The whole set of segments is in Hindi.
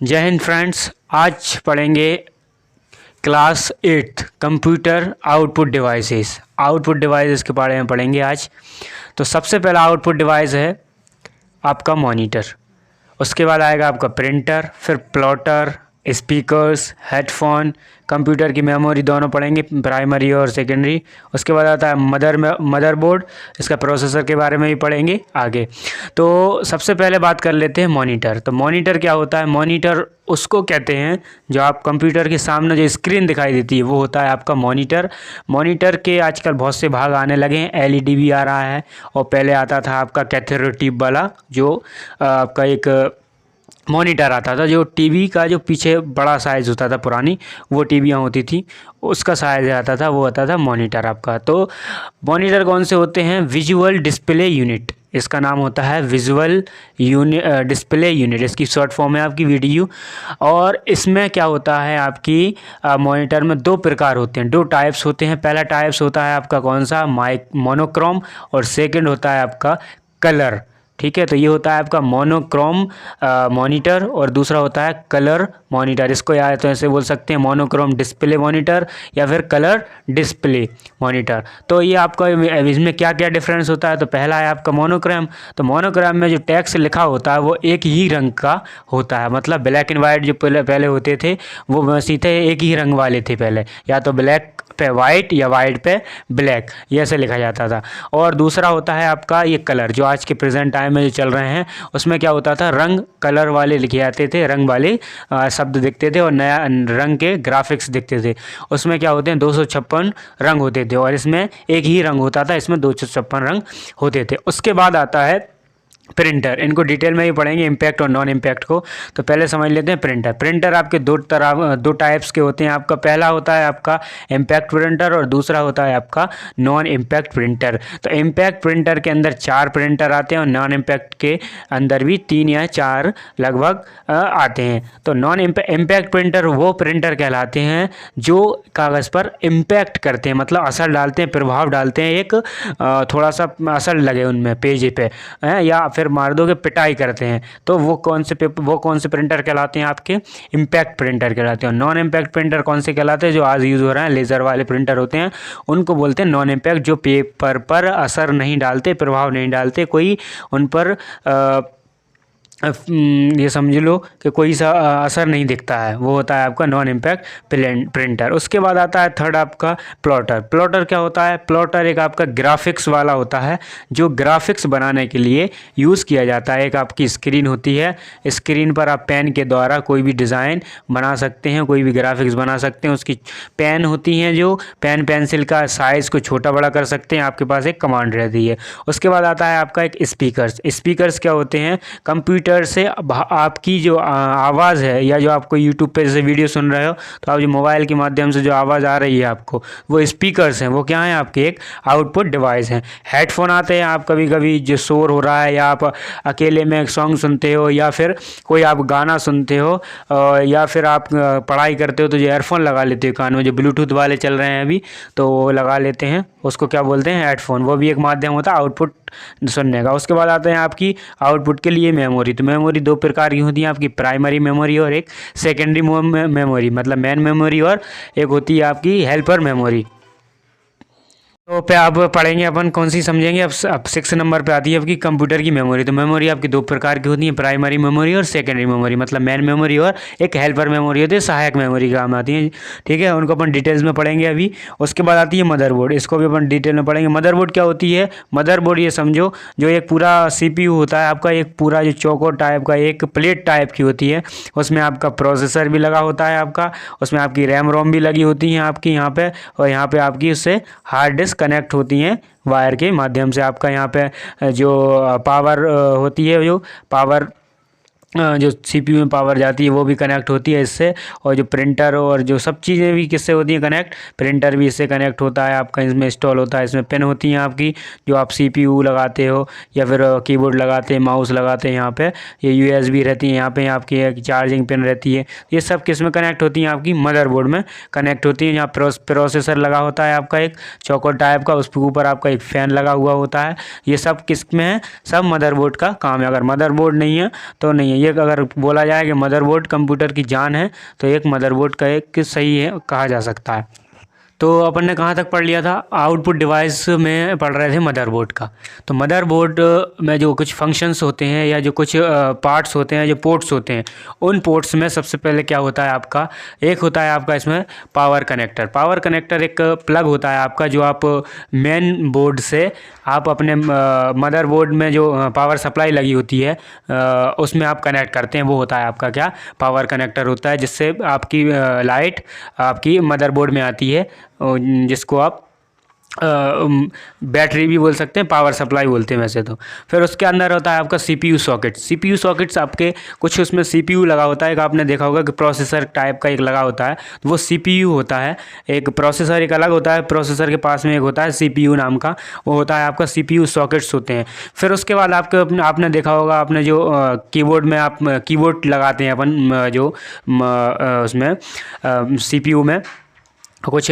जय हिंद फ्रेंड्स। आज पढ़ेंगे क्लास 8 कंप्यूटर आउटपुट डिवाइसेस के बारे में पढ़ेंगे आज। तो सबसे पहला आउटपुट डिवाइस है आपका मॉनिटर, उसके बाद आएगा आपका प्रिंटर, फिर प्लॉटर, स्पीकर्स, हेडफोन, कंप्यूटर की मेमोरी दोनों पढ़ेंगे, प्राइमरी और सेकेंडरी। उसके बाद आता है मदरबोर्ड, इसका प्रोसेसर के बारे में भी पढ़ेंगे आगे। तो सबसे पहले बात कर लेते हैं मॉनिटर। तो मॉनिटर क्या होता है? मॉनिटर उसको कहते हैं जो आप कंप्यूटर के सामने जो स्क्रीन दिखाई देती है वो होता है आपका मॉनिटर। मॉनिटर के आजकल बहुत से भाग आने लगे हैं, एलईडी भी आ रहा है, और पहले आता था आपका कैथोड ट्यूब वाला जो आपका एक मॉनिटर आता था, जो टीवी का जो पीछे बड़ा साइज़ होता था, पुरानी वो टीवियाँ होती थी उसका साइज़ आता था, वो आता था मॉनिटर आपका। तो मॉनिटर कौन से होते हैं? विजुअल डिस्प्ले यूनिट, इसका नाम होता है विजुअल डिस्प्ले यूनिट, इसकी शॉर्ट फॉर्म है आपकी वीडीयू। और इसमें क्या होता है आपकी मॉनिटर में दो प्रकार होते हैं, दो टाइप्स होते हैं। पहला टाइप्स होता है आपका कौन सा? मोनोक्रोम, और सेकंड होता है आपका कलर। ठीक है, तो ये होता है आपका मोनोक्रोम मॉनिटर और दूसरा होता है कलर मॉनिटर। इसको या तो ऐसे बोल सकते हैं मोनोक्रोम डिस्प्ले मॉनिटर या फिर कलर डिस्प्ले मॉनिटर। तो ये आपका इसमें क्या क्या डिफरेंस होता है? तो पहला है आपका मोनोक्रोम। तो मोनोक्रोम में जो टेक्स्ट लिखा होता है वो एक ही रंग का होता है, मतलब ब्लैक एंड वाइट जो पहले होते थे वो सीधे एक ही रंग वाले थे पहले, या तो ब्लैक पे वाइट या वाइट पे ब्लैक, ये ऐसे लिखा जाता था। और दूसरा होता है आपका ये कलर, जो आज के प्रेजेंट टाइम में जो चल रहे हैं उसमें क्या होता था? रंग कलर वाले लिखे जाते थे, रंग वाले शब्द दिखते थे और नया रंग के ग्राफिक्स दिखते थे। उसमें क्या होते हैं? 256 रंग होते थे, और इसमें एक ही रंग होता था, इसमें 256 रंग होते थे। उसके बाद आता है प्रिंटर, इनको डिटेल में ही पढ़ेंगे, इम्पैक्ट और नॉन इम्पैक्ट को। तो पहले समझ लेते हैं प्रिंटर। प्रिंटर आपके दो टाइप्स के होते हैं। आपका पहला होता है आपका इम्पैक्ट प्रिंटर और दूसरा होता है आपका नॉन इम्पैक्ट प्रिंटर। तो इम्पैक्ट प्रिंटर के अंदर 4 प्रिंटर आते हैं और नॉन इम्पैक्ट के अंदर भी 3 या 4 लगभग आते हैं। तो नॉन इम्पैक्ट प्रिंटर वो प्रिंटर कहलाते हैं जो कागज़ पर इम्पैक्ट करते हैं, मतलब असर डालते हैं, प्रभाव डालते हैं, एक थोड़ा सा असर लगे उनमें पेज पे, या फिर मार दो कि पिटाई करते हैं। तो वो कौन से प्रिंटर कहलाते हैं? आपके इम्पैक्ट प्रिंटर कहलाते हैं। नॉन इम्पैक्ट प्रिंटर कौन से कहलाते हैं? जो आज यूज़ हो रहे हैं लेज़र वाले प्रिंटर होते हैं, उनको बोलते हैं नॉन इम्पैक्ट, जो पेपर पर असर नहीं डालते, प्रभाव नहीं डालते, कोई उन पर ये समझ लो कि कोई सा असर नहीं दिखता है, वो होता है आपका नॉन इम्पैक्ट प्रिंटर। उसके बाद आता है थर्ड आपका प्लॉटर। प्लॉटर क्या होता है? प्लॉटर एक आपका ग्राफिक्स वाला होता है, जो ग्राफिक्स बनाने के लिए यूज़ किया जाता है। एक आपकी स्क्रीन होती है, स्क्रीन पर आप पेन के द्वारा कोई भी डिज़ाइन बना सकते हैं, कोई भी ग्राफिक्स बना सकते हैं। उसकी पेन होती हैं, जो पेंसिल का साइज़ को छोटा बड़ा कर सकते हैं, आपके पास एक कमांड रहती है। उसके बाद आता है आपका एक स्पीकर्स क्या होते हैं? कंप्यूटर से आपकी जो आवाज़ है, या जो आपको यूट्यूब पे जैसे वीडियो सुन रहे हो तो आप जो मोबाइल के माध्यम से जो आवाज़ आ रही है आपको, वो स्पीकर्स हैं, वो क्या हैं? आपके एक आउटपुट डिवाइस हैं। हेडफोन आते हैं, आप कभी कभी जो शोर हो रहा है, या आप अकेले में एक सॉन्ग सुनते हो, या फिर कोई आप गाना सुनते हो, या फिर आप पढ़ाई करते हो तो जो एयरफोन लगा लेते हो कान में, जो ब्लूटूथ वाले चल रहे हैं अभी, तो वो लगा लेते हैं, उसको क्या बोलते हैं? हेडफोन। वो भी एक माध्यम होता है आउटपुट सुनने का। उसके बाद आते हैं आपकी आउटपुट के लिए मेमोरी। तो मेमोरी दो प्रकार की होती है आपकी, प्राइमरी मेमोरी और एक सेकेंडरी मेमोरी, मतलब मेन मेमोरी, और एक होती है आपकी हेल्पर मेमोरी। तो पे आप पढ़ेंगे अपन कौन सी समझेंगे अब 6 नंबर पे आती है आपकी कंप्यूटर की मेमोरी। तो मेमोरी आपकी दो प्रकार की होती है, प्राइमरी मेमोरी और सेकेंडरी मेमोरी, मतलब मेन मेमोरी और एक हेल्पर मेमोरी होती है, सहायक मेमोरी काम आती है। ठीक है, उनको अपन डिटेल्स में पढ़ेंगे अभी। उसके बाद आती है मदरबोर्ड, इसको भी अपन डिटेल में पढ़ेंगे। मदरबोर्ड क्या होती है? मदरबोर्ड ये समझो जो एक पूरा CPU होता है आपका, एक पूरा जो चौकोर टाइप का एक प्लेट टाइप की होती है, उसमें आपका प्रोसेसर भी लगा होता है आपका, उसमें आपकी रैम रोम भी लगी होती है आपकी यहाँ पे, और यहाँ पे आपकी उससे हार्ड डिस्क कनेक्ट होती हैं वायर के माध्यम से। आपका यहाँ पे जो पावर होती है, जो पावर जो CPU में पावर जाती है वो भी कनेक्ट होती है इससे, और जो प्रिंटर और जो सब चीज़ें भी किससे होती हैं कनेक्ट? प्रिंटर भी इससे कनेक्ट होता है आपका, इसमें इंस्टॉल होता है। इसमें पिन होती हैं आपकी, जो आप CPU लगाते हो या फिर कीबोर्ड लगाते हैं, माउस लगाते हैं, यहाँ पे ये USB रहती है, यहाँ पे आपकी एक चार्जिंग पिन रहती है। ये सब किस में कनेक्ट होती हैं? आपकी मदरबोर्ड में कनेक्ट होती है। यहाँ प्रोसेसर लगा होता है आपका एक चौकोर टाइप का, उसके ऊपर आपका एक फ़ैन लगा हुआ होता है। ये सब किस में है? सब मदरबोर्ड का काम है। अगर मदरबोर्ड नहीं है तो नहीं है। ये अगर बोला जाए कि मदरबोर्ड कंप्यूटर की जान है तो एक मदरबोर्ड का एक सही है कहा जा सकता है। तो अपन ने कहाँ तक पढ़ लिया था, आउटपुट डिवाइस में पढ़ रहे थे मदरबोर्ड का। तो मदरबोर्ड में जो कुछ फंक्शंस होते हैं या जो कुछ पार्ट्स होते हैं, जो पोर्ट्स होते हैं, उन पोर्ट्स में सबसे पहले क्या होता है आपका, एक होता है आपका इसमें पावर कनेक्टर। पावर कनेक्टर एक प्लग होता है आपका जो आप मेन बोर्ड से आप अपने मदरबोर्ड में जो पावर सप्लाई लगी होती है उसमें आप कनेक्ट करते हैं, वो होता है आपका क्या, पावर कनेक्टर होता है, जिससे आपकी लाइट आपकी मदरबोर्ड में आती है, जिसको आप बैटरी भी बोल सकते हैं, पावर सप्लाई बोलते हैं वैसे तो। फिर उसके अंदर होता है आपका सीपीयू सॉकेट। सीपीयू सॉकेट्स आपके कुछ उसमें सीपीयू लगा होता है, एक आपने देखा होगा कि प्रोसेसर टाइप का एक लगा होता है, तो वो सीपीयू होता है। एक प्रोसेसर एक अलग होता है, प्रोसेसर के पास में एक होता है सीपीयू नाम का, वो होता है आपका सीपीयू सॉकेट्स होते हैं। फिर उसके बाद आपने देखा होगा, आपने जो कीबोर्ड में आप कीबोर्ड लगाते हैं अपन जो उसमें सीपीयू में कुछ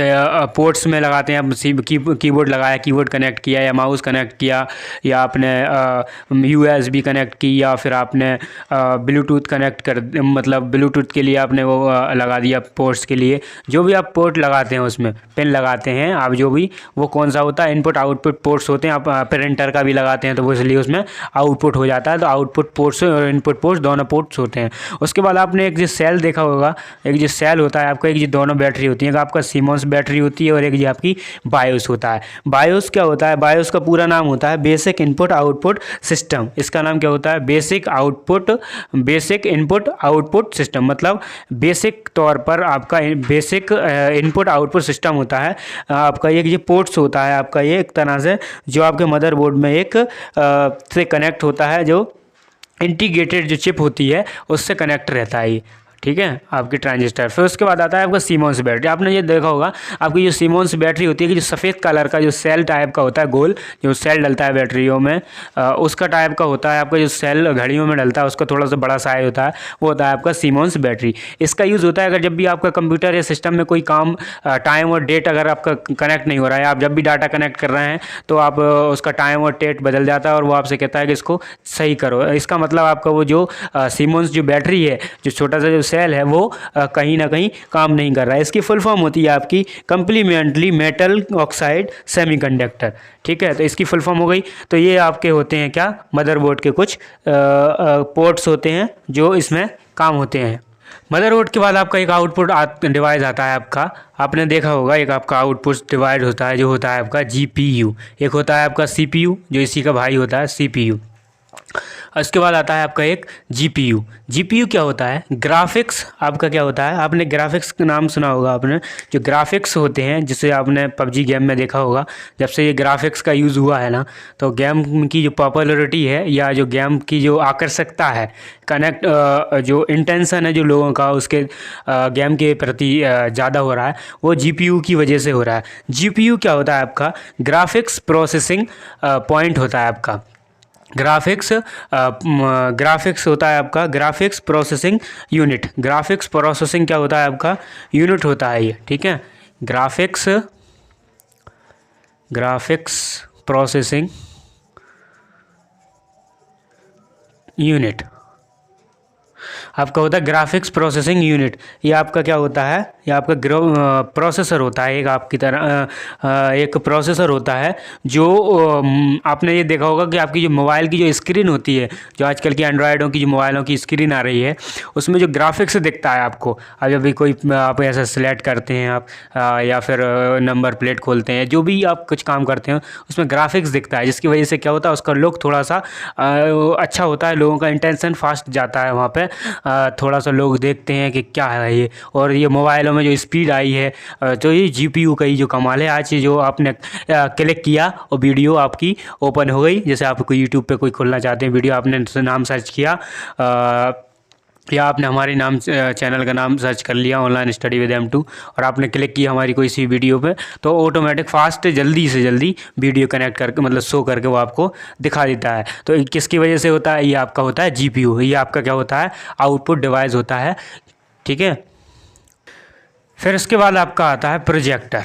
पोर्ट्स में लगाते हैं, कीबोर्ड लगाया, कीबोर्ड कनेक्ट किया, या माउस कनेक्ट किया, या आपने यूएसबी कनेक्ट की, या फिर आपने ब्लूटूथ कनेक्ट कर, मतलब ब्लूटूथ के लिए आपने वो लगा दिया पोर्ट्स के लिए। जो भी आप पोर्ट लगाते हैं उसमें पिन लगाते हैं आप, जो भी वो कौन सा होता है, इनपुट आउटपुट पोर्ट्स होते हैं। आप प्रिंटर का भी लगाते हैं तो वो इसलिए उसमें आउटपुट हो जाता है, तो आउटपुट पोर्ट्स और इनपुट पोर्ट्स दोनों पोर्ट्स होते हैं। उसके बाद आपने एक जो सेल देखा होगा, एक जो सेल होता है आपका, एक जो दोनों बैटरी होती है, आपका सीमोस बैटरी होती है और एक जो आपकी बायोस होता है। बायोस क्या होता है, बायोस का पूरा नाम होता है बेसिक इनपुट आउटपुट सिस्टम। इसका नाम क्या होता है, बेसिक इनपुट आउटपुट सिस्टम, मतलब बेसिक तौर पर आपका बेसिक इनपुट आउटपुट सिस्टम होता है आपका। ये पोर्ट्स होता है आपका, ये एक तरह से जो आपके मदरबोर्ड में एक से कनेक्ट होता है, जो इंटीग्रेटेड जो चिप होती है उससे कनेक्ट रहता है ये, ठीक है, आपकी ट्रांजिस्टर। फिर उसके बाद आता है आपका सीमोन्स बैटरी। आपने ये देखा होगा, आपकी जो सीमोन्स बैटरी होती है कि जो सफ़ेद कलर का जो सेल टाइप का होता है, गोल जो सेल डलता है बैटरियों में, उसका टाइप का होता है आपका। जो सेल घड़ियों में डलता है उसका थोड़ा सा बड़ा साइज होता है, वो होता है आपका सीमोन्स बैटरी। इसका यूज़ होता है अगर जब भी आपका कंप्यूटर या सिस्टम में कोई काम, टाइम और डेट अगर आपका कनेक्ट नहीं हो रहा है, आप जब भी डाटा कनेक्ट कर रहे हैं तो आप उसका टाइम और डेट बदल जाता है और वो आपसे कहता है कि इसको सही करो। इसका मतलब आपका वो जो सीमोन्स जो बैटरी है, जो छोटा सा जो सेल है, वो कहीं ना कहीं काम नहीं कर रहा है। इसकी फुल फॉर्म होती है आपकी कंप्लीमेंट्री मेटल ऑक्साइड सेमीकंडक्टर, ठीक है। तो इसकी फुल फॉर्म हो गई। तो ये आपके होते हैं क्या, मदरबोर्ड के कुछ पोर्ट्स होते हैं जो इसमें काम होते हैं। मदरबोर्ड के बाद आपका एक आउटपुट डिवाइस आता है आपका, आपने देखा होगा, एक आपका आउटपुट डिवाइस होता है जो होता है आपका जीपीयू, एक होता है आपका सीपीयू जो इसी का भाई होता है सीपीयू। उसके बाद आता है आपका एक जीपीयू। जीपीयू क्या होता है, ग्राफिक्स आपका क्या होता है, आपने ग्राफिक्स का नाम सुना होगा आपने, जो ग्राफिक्स होते हैं जिसे आपने पबजी गेम में देखा होगा। जब से ये ग्राफिक्स का यूज़ हुआ है ना, तो गेम की जो पॉपुलैरिटी है या जो गेम की जो आकर्षकता है, कनेक्ट जो इंटेंशन है जो लोगों का उसके गेम के प्रति ज़्यादा हो रहा है, वो जीपीयू की वजह से हो रहा है। जीपीयू क्या होता है आपका, ग्राफिक्स प्रोसेसिंग पॉइंट होता है आपका। ग्राफिक्स होता है आपका graphics processing unit. Graphics processing क्या होता है आपका, यूनिट होता है ये, ठीक है। ग्राफिक्स प्रोसेसिंग यूनिट आपका होता है ग्राफिक्स प्रोसेसिंग यूनिट। ये आपका क्या होता है, ये आपका प्रोसेसर होता है, एक आपकी तरह एक प्रोसेसर होता है जो आपने ये देखा होगा कि आपकी जो मोबाइल की जो स्क्रीन होती है, जो आजकल की एंड्रॉयडों की जो मोबाइलों की स्क्रीन आ रही है, उसमें जो ग्राफिक्स दिखता है आपको, अब जब भी कोई आप ऐसा सिलेक्ट करते हैं आप या फिर नंबर प्लेट खोलते हैं, जो भी आप कुछ काम करते हैं उसमें ग्राफिक्स दिखता है, जिसकी वजह से क्या होता है, उसका लुक थोड़ा सा अच्छा होता है, लोगों का इंटेंशन फास्ट जाता है वहाँ पे, थोड़ा सा लोग देखते हैं कि क्या है ये। और ये मोबाइलों में जो स्पीड आई है, तो ये जीपीयू का ही जो कमाल है। आज जो आपने क्लिक किया और वीडियो आपकी ओपन हो गई, जैसे आप कोई यूट्यूब पे कोई खोलना चाहते हैं वीडियो, आपने नाम सर्च किया या आपने हमारे नाम चैनल का नाम सर्च कर लिया ऑनलाइन स्टडी विद M2 और आपने क्लिक किया हमारी कोई सी वीडियो पे, तो ऑटोमेटिक फास्ट जल्दी से जल्दी वीडियो कनेक्ट करके मतलब शो करके वो आपको दिखा देता है। तो किसकी वजह से होता है, ये आपका होता है जीपीयू, ये आपका क्या होता है, आउटपुट डिवाइस होता है, ठीक है। फिर उसके बाद आपका आता है प्रोजेक्टर।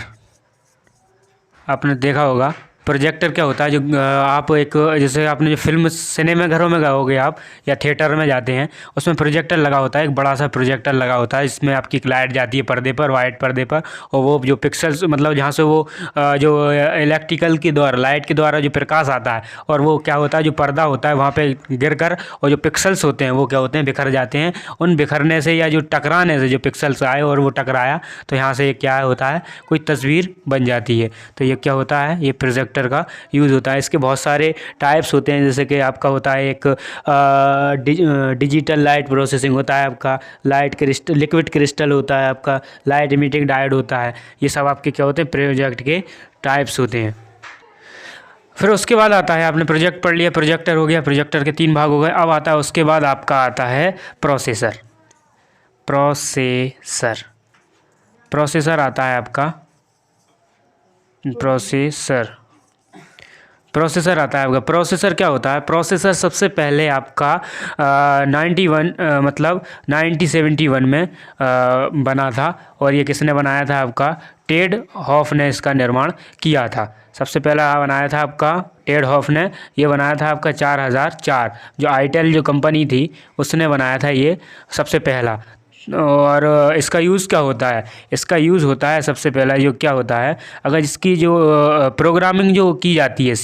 आपने देखा होगा प्रोजेक्टर क्या होता है, जो आप एक जैसे आपने जो फिल्म सिनेमा घरों में गए होगे आप, या थिएटर में जाते हैं, उसमें प्रोजेक्टर लगा होता है, एक बड़ा सा प्रोजेक्टर लगा होता है, इसमें आपकी एक लाइट जाती है पर्दे पर, वाइट पर्दे पर, और वो जो पिक्सल्स मतलब जहाँ से वो जो इलेक्ट्रिकल के द्वारा, लाइट के द्वारा जो प्रकाश आता है, और वो क्या होता है, जो पर्दा होता है वहाँ पे गिर कर, और जो पिक्सल्स होते हैं वो क्या होते हैं, बिखर जाते हैं। उन बिखरने से या जो टकराने से जो पिक्सल्स आए और वो टकराया, तो यहाँ से क्या होता है, कोई तस्वीर बन जाती है। तो ये क्या होता है, ये प्रोजेक्टर का यूज़ होता है। इसके बहुत सारे टाइप्स होते हैं, जैसे कि आपका होता है एक डिजिटल लाइट प्रोसेसिंग होता है, आपका लाइट क्रिस्टल, लिक्विड क्रिस्टल होता है, आपका लाइट इमिटिंग डायोड होता है। ये सब आपके क्या होते हैं, प्रोजेक्ट के टाइप्स होते हैं। फिर उसके बाद आता है, आपने प्रोजेक्ट पढ़ लिया, प्रोजेक्टर हो गया, प्रोजेक्टर के 3 भाग हो गए। अब आता है उसके बाद आपका आता है प्रोसेसर। प्रोसेसर आता है आपका, प्रोसेसर आता है आपका। प्रोसेसर क्या होता है, प्रोसेसर सबसे पहले आपका 1971 में बना था, और ये किसने बनाया था, आपका टेड हॉफ ने इसका निर्माण किया था। सबसे पहला बनाया था आपका टेड हॉफ ने, ये बनाया था आपका 4004, जो आईटेल जो कंपनी थी उसने बनाया था ये सबसे पहला। और इसका यूज़ क्या होता है, इसका यूज़ होता है सबसे पहला जो क्या होता है, अगर इसकी जो प्रोग्रामिंग जो की जाती है,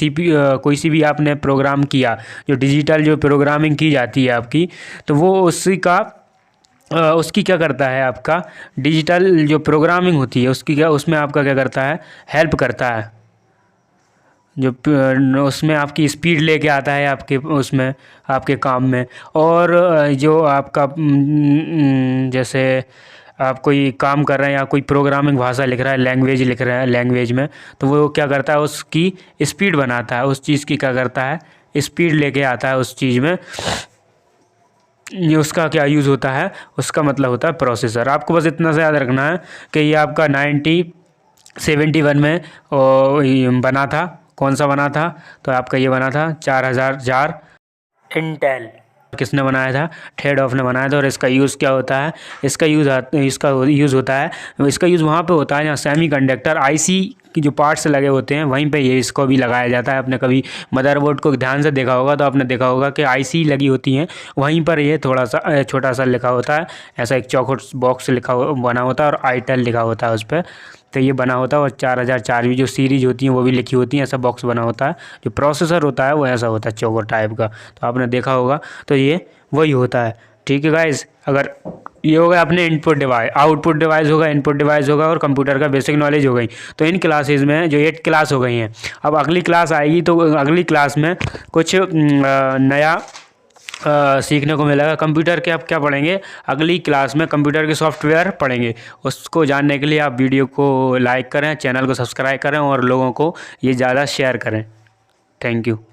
कोई सी भी आपने प्रोग्राम किया, जो डिजिटल जो प्रोग्रामिंग की जाती है आपकी, तो वो उसकी क्या करता है, आपका डिजिटल जो प्रोग्रामिंग होती है उसकी क्या, उसमें आपका क्या करता है, हेल्प करता है। जो उसमें आपकी स्पीड लेके आता है आपके उसमें, आपके काम में। और जो आपका जैसे आप कोई काम कर रहे हैं या कोई प्रोग्रामिंग भाषा लिख रहा है, लैंग्वेज लिख रहे हैं लैंग्वेज में, तो वो क्या करता है, उसकी स्पीड बनाता है, उस चीज़ की क्या करता है, स्पीड लेके आता है उस चीज़ में। ये उसका क्या यूज़ होता है, उसका मतलब होता है प्रोसेसर। आपको बस इतना से याद रखना है कि ये आपका 1971 में बना था। कौन सा बना था, तो आपका ये बना था 4004, इंटेल। किसने बनाया था, टेड हॉफ ने बनाया था। और इसका यूज़ क्या होता है, इसका यूज़ होता है, इसका यूज़ वहाँ पे होता है जहाँ सेमीकंडक्टर आईसी की जो पार्ट्स लगे होते हैं, वहीं पे ये इसको भी लगाया जाता है। आपने कभी मदरबोर्ड को ध्यान से देखा होगा तो आपने देखा होगा कि आईसी लगी होती हैं, वहीं पर ये थोड़ा सा छोटा सा लिखा होता है, ऐसा एक चौखट बॉक्स बना होता है और आईटेल लिखा होता है उस पर। तो ये बना होता है, और 4004 भी जो सीरीज होती हैं वो भी लिखी होती हैं, ऐसा बॉक्स बना होता है। जो प्रोसेसर होता है वो ऐसा होता है चौकोर टाइप का, तो आपने देखा होगा, तो ये वही होता है। ठीक है गाइस, अगर ये हो गया अपने इनपुट डिवाइस, आउटपुट डिवाइस होगा, इनपुट डिवाइस होगा, और कंप्यूटर का बेसिक नॉलेज हो गई। तो इन क्लासेस में जो 8 क्लास हो गई हैं, अब अगली क्लास आएगी तो अगली क्लास में कुछ नया सीखने को मिलेगा। कंप्यूटर के आप क्या पढ़ेंगे, अगली क्लास में कंप्यूटर के सॉफ्टवेयर पढ़ेंगे। उसको जानने के लिए आप वीडियो को लाइक करें, चैनल को सब्सक्राइब करें, और लोगों को ये ज़्यादा शेयर करें। Thank you.